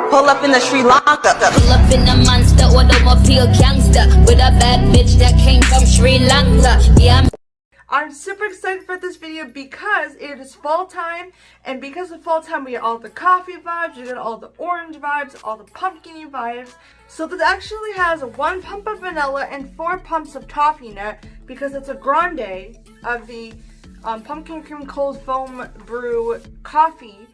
Pull up in the Sri Lanka. Pull up in a monster automobile gangster with a bad bitch that came from Sri Lanka. Yeah. I'm super excited for this video because it is fall time, and because of fall time we get all the coffee vibes, we get all the orange vibes, all the pumpkin-y vibes. So this actually has 1 pump of vanilla and 4 pumps of toffee nut because it's a grande of the pumpkin cream cold foam brew coffee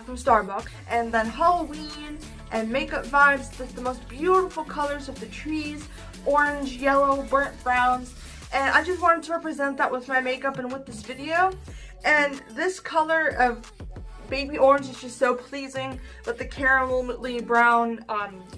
from Starbucks. And then Halloween and makeup vibes, just the most beautiful colors of the trees, orange, yellow, burnt browns. And I just wanted to represent that with my makeup and with this video. And this color of baby orange is just so pleasing with the caramelly brown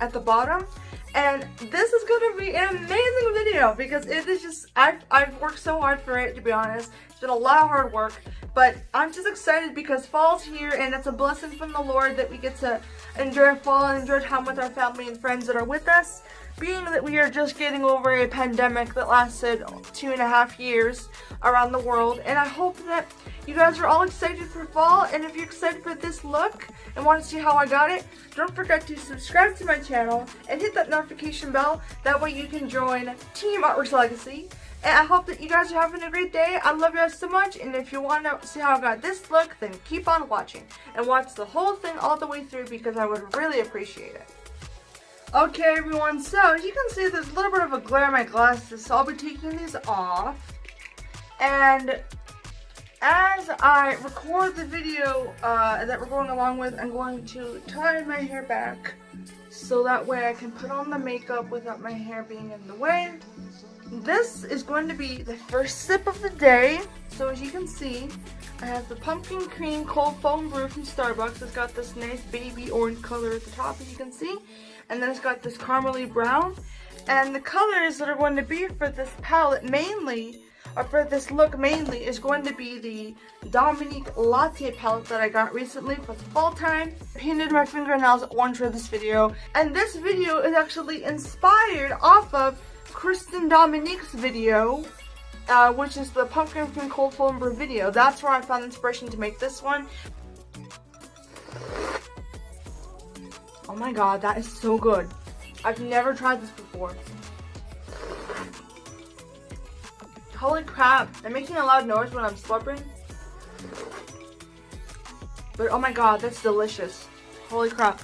at the bottom. And this is going to be an amazing video because it is just, I've worked so hard for it, to be honest. It's been a lot of hard work, but I'm just excited because fall's here and it's a blessing from the Lord that we get to enjoy fall and enjoy time with our family and friends that are with us. Being that we are just getting over a pandemic that lasted 2.5 years around the world, and I hope that you guys are all excited for fall. And if you're excited for this look and want to see how I got it, don't forget to subscribe to my channel and hit that notification bell. That way you can join Team Artworxlegacy. And I hope that you guys are having a great day. I love you guys so much, and if you want to see how I got this look, then keep on watching and watch the whole thing all the way through because I would really appreciate it. Okay everyone, so as you can see there's a little bit of a glare in my glasses, so I'll be taking these off. And as I record the video that we're going along with, I'm going to tie my hair back so that way I can put on the makeup without my hair being in the way. This is going to be the first sip of the day. So as you can see, I have the pumpkin cream cold foam brew from Starbucks. It's got this nice baby orange color at the top, as you can see. And then it's got this caramely brown. And the colors that are going to be for this palette mainly, or for this look mainly, is going to be the Dominique Latte palette that I got recently for the fall time. I painted my fingernails orange for this video. And this video is actually inspired off of Kristen Dominique's video, which is the pumpkin cream cold foam brew video. That's where I found inspiration to make this one. Oh my god, that is so good. I've never tried this before. Holy crap, I'm making a loud noise when I'm slurping. But oh my god, that's delicious. Holy crap.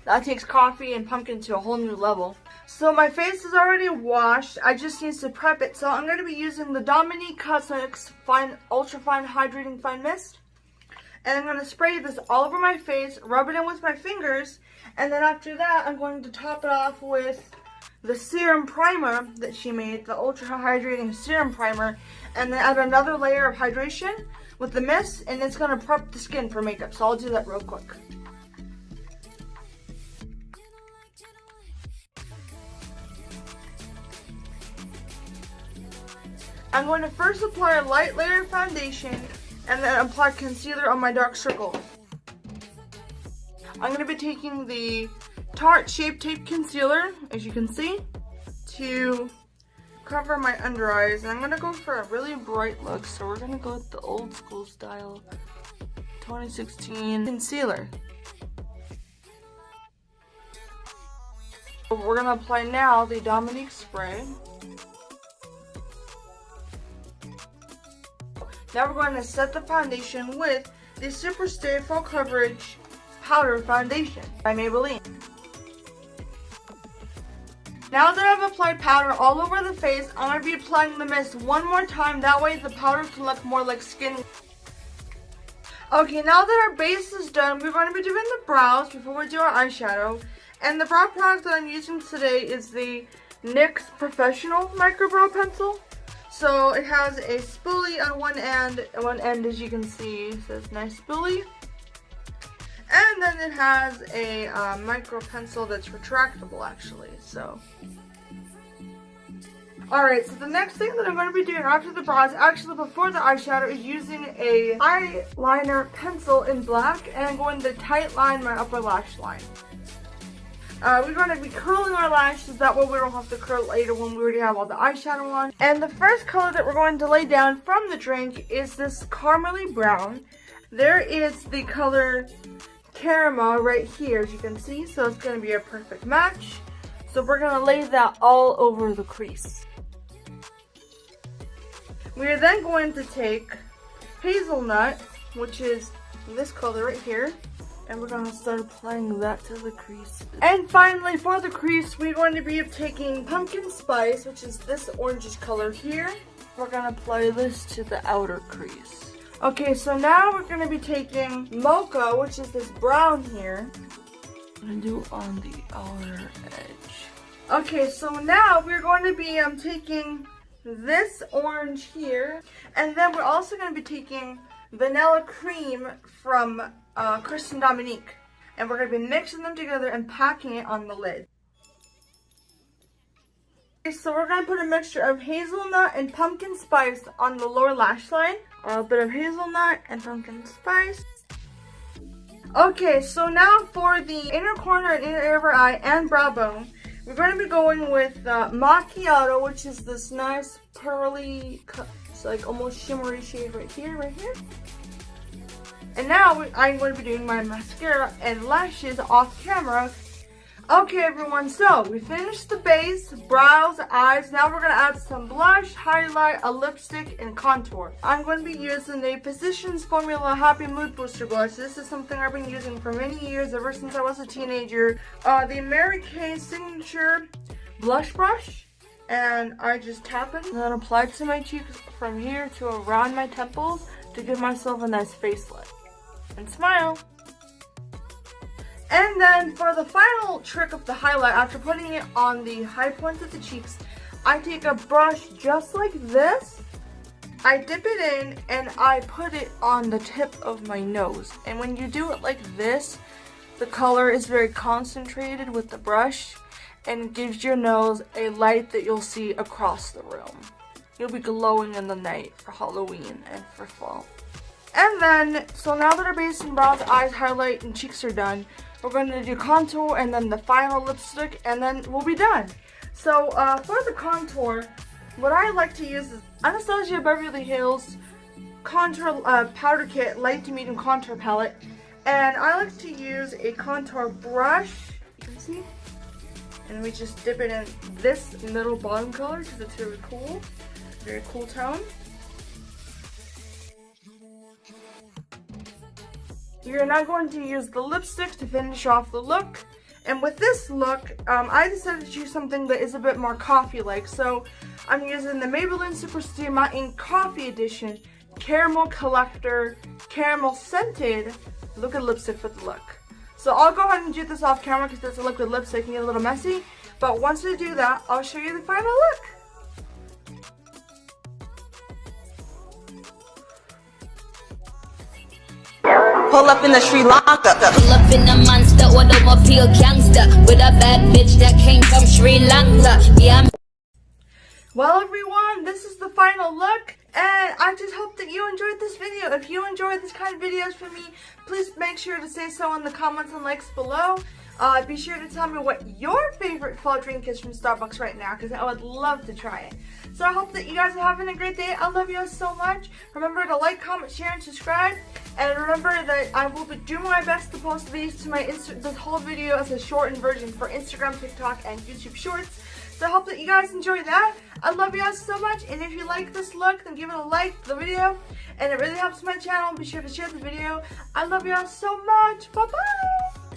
That takes coffee and pumpkin to a whole new level. So my face is already washed. I just need to prep it. So I'm going to be using the Dominique Cosmetics Ultra Fine Hydrating Fine Mist. And I'm going to spray this all over my face, rub it in with my fingers, and then after that I'm going to top it off with the serum primer that she made, the Ultra Hydrating Serum Primer, and then add another layer of hydration with the mist, and it's going to prep the skin for makeup. So I'll do that real quick. I'm going to first apply a light layer of foundation and then apply concealer on my dark circles. I'm going to be taking the Tarte Shape Tape Concealer, as you can see, to cover my under eyes. And I'm going to go for a really bright look, so we're going to go with the old school style 2016 concealer. We're going to apply now the Dominique spray. Now we're going to set the foundation with the Super Stay Full Coverage Powder Foundation by Maybelline. Now that I've applied powder all over the face, I'm going to be applying the mist one more time. That way the powder can look more like skin. Okay, now that our base is done, we're going to be doing the brows before we do our eyeshadow. And the brow product that I'm using today is the NYX Professional Micro Brow Pencil. So it has a spoolie on one end, as you can see, it says nice spoolie. And then it has a micro pencil that's retractable actually, so. Alright, so the next thing that I'm going to be doing after the brows, actually before the eyeshadow, is using a eyeliner pencil in black, and I'm going to tight line my upper lash line. We're going to be curling our lashes, that way we don't have to curl later when we already have all the eyeshadow on. And the first color that we're going to lay down from the drink is this caramely brown. There is the color caramel right here, as you can see. So it's going to be a perfect match. So we're going to lay that all over the crease. We are then going to take hazelnut, which is this color right here, and we're going to start applying that to the crease. And finally, for the crease, we're going to be taking pumpkin spice, which is this orangish color here. We're going to apply this to the outer crease. Okay, so now we're going to be taking mocha, which is this brown here. I'm going to do on the outer edge. Okay, so now we're going to be taking this orange here, and then we're also going to be taking vanilla cream from CHRISTEN Dominique, and we're going to be mixing them together and packing it on the lid. Okay, so we're going to put a mixture of hazelnut and pumpkin spice on the lower lash line. A bit of hazelnut and pumpkin spice. Okay, so now for the inner corner and inner area of our eye and brow bone, we're going to be going with macchiato, which is this nice pearly, it's like almost shimmery shade right here, And now I'm going to be doing my mascara and lashes off camera. Okay everyone, so we finished the base, brows, eyes. Now we're going to add some blush, highlight, a lipstick, and contour. I'm going to be using the Physicians Formula Happy Mood Booster Blush. This is something I've been using for many years, ever since I was a teenager. The Mary Kay Signature Blush Brush. And I just tap it and then apply it to my cheeks from here to around my temples to give myself a nice facelet. And smile. And then for the final trick of the highlight, after putting it on the high points of the cheeks, I take a brush just like this, I dip it in, and I put it on the tip of my nose. And when you do it like this, the color is very concentrated with the brush and gives your nose a light that you'll see across the room. You'll be glowing in the night for Halloween and for fall. And then, so now that our base and brows, eyes, highlight, and cheeks are done, we're going to do contour and then the final lipstick, and then we'll be done. So for the contour, what I like to use is Anastasia Beverly Hills Contour Powder Kit Light to Medium Contour Palette. And I like to use a contour brush, you can see, and we just dip it in this middle bottom color because it's really cool, very cool tone. You're now going to use the lipstick to finish off the look. And with this look, I decided to choose something that is a bit more coffee-like. So I'm using the Maybelline Superstar Matte Ink Coffee Edition Caramel Collector Caramel Scented Liquid Lipstick for the look. So I'll go ahead and do this off camera because it's a liquid lipstick and get a little messy. But once I do that, I'll show you the final look. Pull up in the Sri Lanka. Pull up in a monster automobile gangster with a bad bitch that came from Sri Lanka. Yeah. Well everyone, this is the final look, and I just hope that you enjoyed this video. If you enjoyed this kind of videos from me, please make sure to say so in the comments and likes below. Be sure to tell me what your favorite fall drink is from Starbucks right now, because I would love to try it. So I hope that you guys are having a great day. I love you guys so much. Remember to like, comment, share, and subscribe. And remember that I will be doing my best to post these to my this whole video as a shortened version for Instagram, TikTok, and YouTube Shorts. So I hope that you guys enjoy that. I love you guys so much. And if you like this look, then give it a like to the video. And it really helps my channel. Be sure to share the video. I love you guys so much. Bye-bye.